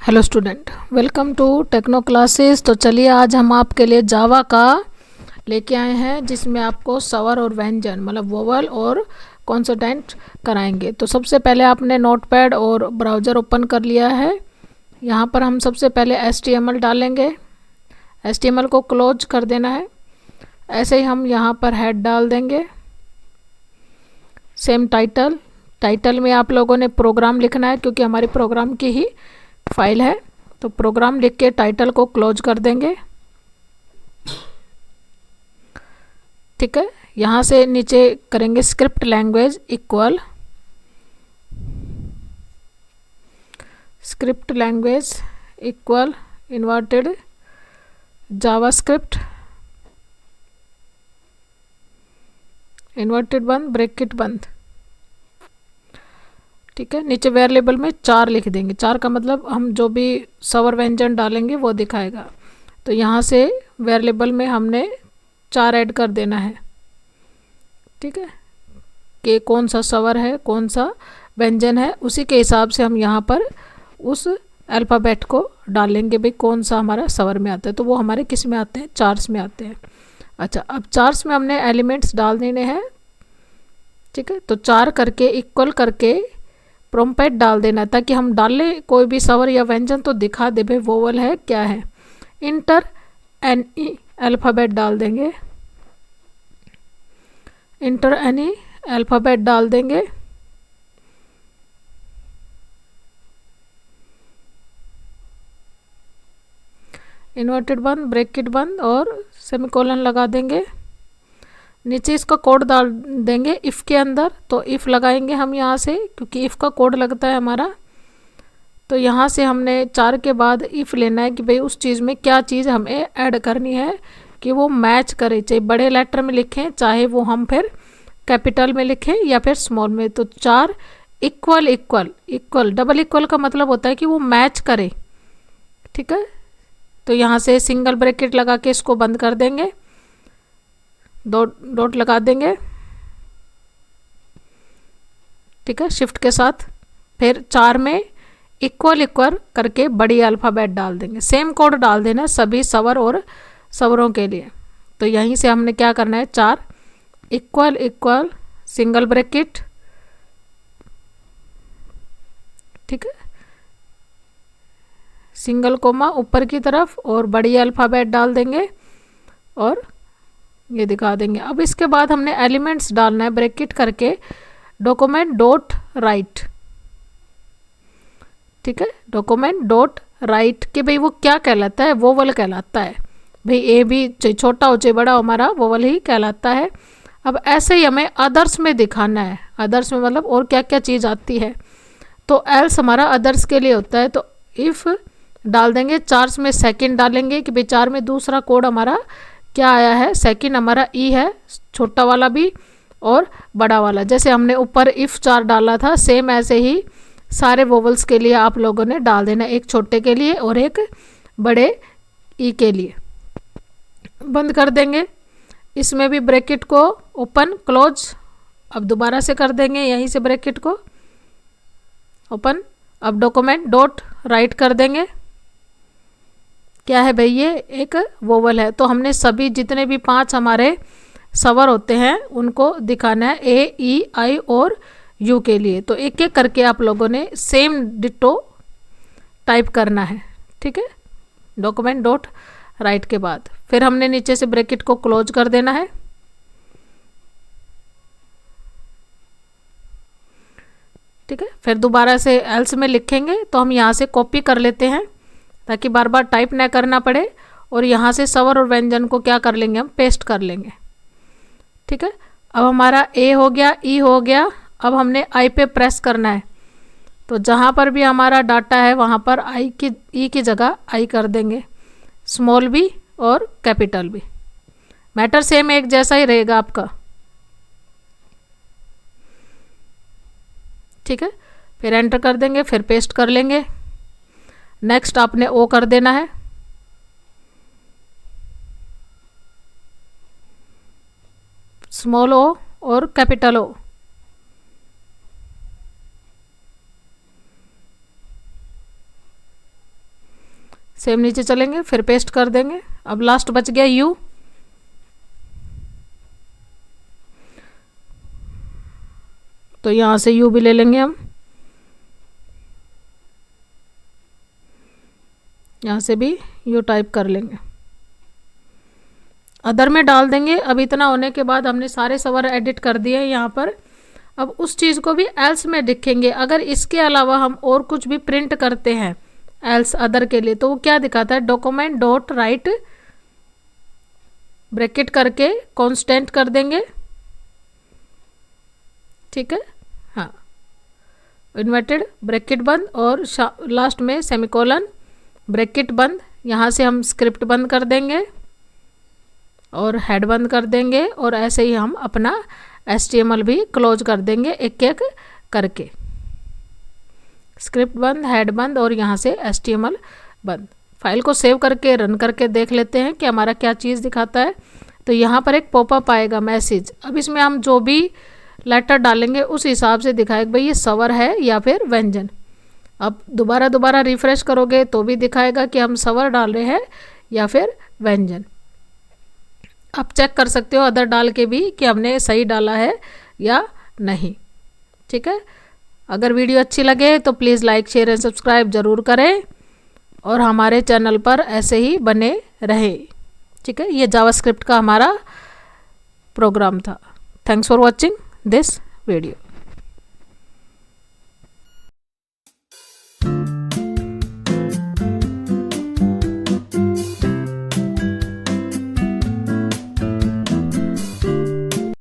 Hello student, welcome to Techno Classes. तो चलिए आज हम आपके लिए जावा का लेके आए हैं, जिसमें आपको स्वर और व्यंजन मतलब वोवल और कॉन्सोनेंट कराएंगे। तो सबसे पहले आपने नोटपैड और ब्राउज़र ओपन कर लिया है। यहाँ पर हम सबसे पहले HTML डालेंगे। HTML को क्लोज कर देना है। ऐसे ही हम यहाँ पर हेड डाल देंगे। सेम टाइटल में आप लोगों ने प्रोग्राम लिखना है, क्योंकि हमारी प्रोग्राम की ही फाइल है। तो प्रोग्राम लिख के टाइटल को क्लोज कर देंगे। ठीक है, यहाँ से नीचे करेंगे script language equal inverted JavaScript inverted बंद ब्रैकेट बंद। ठीक है, नीचे वेरिएबल में 4 लिख देंगे। 4 का मतलब हम जो भी स्वर व्यंजन डालेंगे वो दिखाएगा। तो यहाँ से वेरिएबल में हमने 4 ऐड कर देना है। ठीक है, कि कौन सा स्वर है कौन सा व्यंजन है, उसी के हिसाब से हम यहाँ पर उस अल्फ़ाबेट को डालेंगे। भाई कौन सा हमारा स्वर में आता है, तो वो हमारे किस में आते हैं, चार्स में आते हैं। अच्छा, अब चार्स में हमने एलिमेंट्स डाल देने हैं। ठीक है, तो 4 करके इक्वल करके प्रोम्पट डाल देना, ताकि हम डालें कोई भी स्वर या व्यंजन तो दिखा दे भाई वोवल है क्या है। इंटर एनी अल्फ़ाबेट डाल देंगे। इंटर एनी अल्फ़ाबेट डाल देंगे। इन्वर्टेड बंद ब्रैकेट बंद और सेमीकोलन लगा देंगे। नीचे इसका कोड डाल देंगे इफ़ के अंदर। तो इफ़ लगाएंगे हम यहाँ से, क्योंकि इफ़ का कोड लगता है हमारा। तो यहाँ से हमने 4 के बाद इफ़ लेना है कि भाई उस चीज़ में क्या चीज़ हमें ऐड करनी है कि वो मैच करे, चाहे बड़े लेटर में लिखें चाहे वो हम फिर कैपिटल में लिखें या फिर स्मॉल में। तो 4 equal equal equal double equal का मतलब होता है कि वो मैच करे। ठीक है, तो यहाँ से सिंगल ब्रैकेट लगा के इसको बंद कर देंगे, डॉट लगा देंगे। ठीक है, शिफ्ट के साथ फिर 4 में इक्वल इक्वल करके बड़ी अल्फ़ाबेट डाल देंगे। सेम कोड डाल देना सभी स्वर और स्वरों के लिए। तो यहीं से हमने क्या करना है, 4 इक्वल इक्वल सिंगल ब्रैकेट। ठीक है, सिंगल कोमा ऊपर की तरफ और बड़ी अल्फ़ाबेट डाल देंगे और ये दिखा देंगे। अब इसके बाद हमने एलिमेंट्स डालना है ब्रैकेट करके डॉक्यूमेंट डॉट राइट। ठीक है, डॉक्यूमेंट डॉट राइट कि भाई वो क्या कहलाता है, वोवल कहलाता है। भाई ए भी चाहे छोटा हो चाहे बड़ा हो, हमारा वोवल ही कहलाता है। अब ऐसे ही हमें अदर्स में दिखाना है। अदर्स में मतलब और क्या क्या चीज़ आती है। तो एल्स हमारा अदर्स के लिए होता है। तो इफ़ डाल देंगे, 4 में सेकंड डालेंगे कि भाई 4 में दूसरा कोड हमारा क्या आया है। सेकंड हमारा ई है, छोटा वाला भी और बड़ा वाला। जैसे हमने ऊपर इफ़ 4 डाला था, सेम ऐसे ही सारे वोवल्स के लिए आप लोगों ने डाल देना, एक छोटे के लिए और एक बड़े ई के लिए। बंद कर देंगे। इसमें भी ब्रैकेट को ओपन क्लोज अब दोबारा से कर देंगे, यहीं से ब्रैकेट को ओपन। अब डॉक्यूमेंट डॉट राइट कर देंगे। क्या है भाई, ये एक वोवल है। तो हमने सभी जितने भी 5 हमारे स्वर होते हैं उनको दिखाना है, ए ई आई और यू के लिए। तो एक एक करके आप लोगों ने सेम डिटो टाइप करना है। ठीक है, डॉक्यूमेंट डॉट राइट के बाद फिर हमने नीचे से ब्रैकेट को क्लोज कर देना है। ठीक है, फिर दोबारा से एल्स में लिखेंगे तो हम यहाँ से कॉपी कर लेते हैं, ताकि बार बार टाइप ना करना पड़े। और यहाँ से स्वर और व्यंजन को क्या कर लेंगे, हम पेस्ट कर लेंगे। ठीक है, अब हमारा ए हो गया, ई हो गया। अब हमने आई पे प्रेस करना है। तो जहाँ पर भी हमारा डाटा है वहाँ पर आई की ई की जगह आई कर देंगे, स्मॉल भी और कैपिटल भी। मैटर सेम एक जैसा ही रहेगा आपका। ठीक है, फिर एंटर कर देंगे, फिर पेस्ट कर लेंगे। नेक्स्ट आपने ओ कर देना है। स्मॉल ओ और कैपिटल ओ। सेम नीचे चलेंगे, फिर पेस्ट कर देंगे। अब लास्ट बच गया यू, तो यहाँ से यू भी ले लेंगे हम, यहाँ से भी यू टाइप कर लेंगे, अदर में डाल देंगे। अब इतना होने के बाद हमने सारे सवर एडिट कर दिए हैं यहाँ पर। अब उस चीज़ को भी एल्स में दिखेंगे। अगर इसके अलावा हम और कुछ भी प्रिंट करते हैं एल्स अदर के लिए, तो वो क्या दिखाता है, डॉक्यूमेंट डॉट राइट ब्रैकेट करके कांस्टेंट कर देंगे, ठीक है, हाँ, इन्वर्टेड ब्रैकेट बंद और लास्ट में सेमीकोलन ब्रैकेट बंद। यहाँ से हम स्क्रिप्ट बंद कर देंगे और हेड बंद कर देंगे, और ऐसे ही हम अपना HTML भी क्लोज कर देंगे एक एक करके, स्क्रिप्ट बंद, हेड बंद और यहाँ से HTML बंद। फाइल को सेव करके रन करके देख लेते हैं कि हमारा क्या चीज़ दिखाता है। तो यहाँ पर एक पॉपअप आएगा मैसेज। अब इसमें हम जो भी लेटर डालेंगे उस हिसाब से दिखाएगा भाई ये सवर है या फिर व्यंजन। अब दोबारा रिफ्रेश करोगे तो भी दिखाएगा कि हम सवर डाल रहे हैं या फिर व्यंजन। आप चेक कर सकते हो अदर डाल के भी कि हमने सही डाला है या नहीं, ठीक है। अगर वीडियो अच्छी लगे तो please like share and subscribe ज़रूर करें और हमारे चैनल पर ऐसे ही बने रहे, ठीक है। ये जावास्क्रिप्ट का हमारा प्रोग्राम था। Thanks for watching this video.